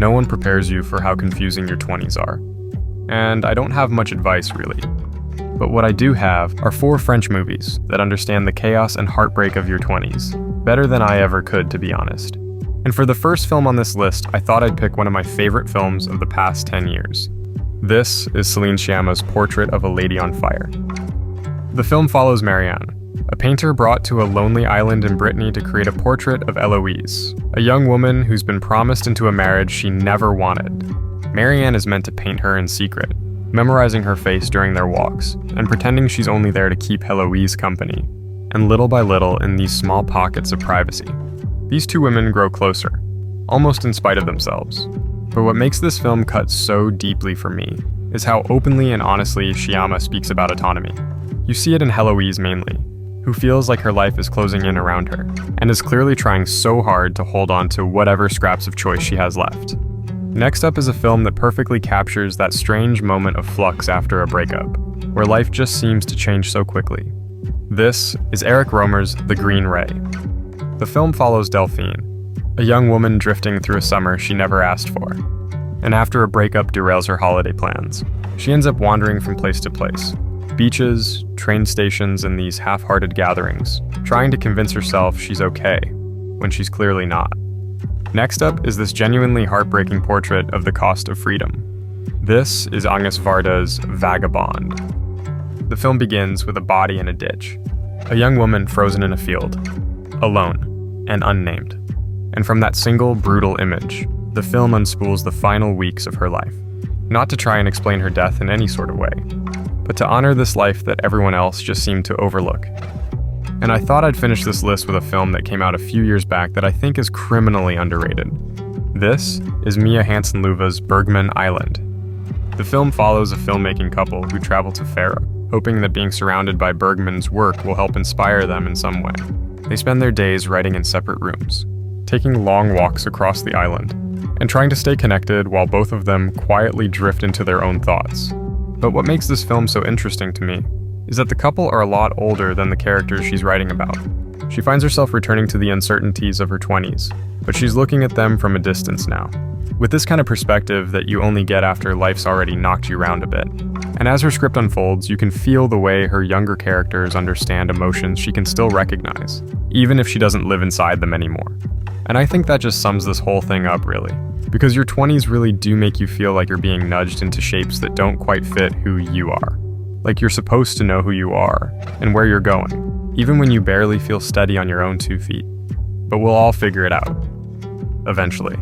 no one prepares you for how confusing your 20s are. And I don't have much advice, really. But what I do have are 4 French movies that understand the chaos and heartbreak of your 20s, better than I ever could, to be honest. And for the first film on this list, I thought I'd pick one of my favorite films of the past 10 years. This is Celine Sciamma's Portrait of a Lady on Fire. The film follows Marianne, a painter brought to a lonely island in Brittany to create a portrait of Eloise, a young woman who's been promised into a marriage she never wanted. Marianne is meant to paint her in secret, memorizing her face during their walks, and pretending she's only there to keep Eloise company. And little by little, in these small pockets of privacy, these 2 women grow closer, almost in spite of themselves. But what makes this film cut so deeply for me is how openly and honestly Sciamma speaks about autonomy. You see it in Eloise mainly, who feels like her life is closing in around her, and is clearly trying so hard to hold on to whatever scraps of choice she has left. Next up is a film that perfectly captures that strange moment of flux after a breakup, where life just seems to change so quickly. This is Eric Romer's The Green Ray. The film follows Delphine, a young woman drifting through a summer she never asked for, and after a breakup derails her holiday plans. She ends up wandering from place to place, beaches, train stations, and these half-hearted gatherings, trying to convince herself she's okay, when she's clearly not. Next up is this genuinely heartbreaking portrait of the cost of freedom. This is Agnes Varda's Vagabond. The film begins with a body in a ditch, a young woman frozen in a field, alone and unnamed. And from that single brutal image, the film unspools the final weeks of her life, not to try and explain her death in any sort of way, but to honor this life that everyone else just seemed to overlook. And I thought I'd finish this list with a film that came out a few years back that I think is criminally underrated. This is Mia Hansen-Løve's Bergman Island. The film follows a filmmaking couple who travel to Faro, hoping that being surrounded by Bergman's work will help inspire them in some way. They spend their days writing in separate rooms, taking long walks across the island, and trying to stay connected while both of them quietly drift into their own thoughts. But what makes this film so interesting to me is that the couple are a lot older than the characters she's writing about. She finds herself returning to the uncertainties of her 20s, but she's looking at them from a distance now, with this kind of perspective that you only get after life's already knocked you around a bit. And as her script unfolds, you can feel the way her younger characters understand emotions she can still recognize, even if she doesn't live inside them anymore. And I think that just sums this whole thing up, really. Because your 20s really do make you feel like you're being nudged into shapes that don't quite fit who you are. Like you're supposed to know who you are and where you're going, even when you barely feel steady on your own 2 feet. But we'll all figure it out. Eventually.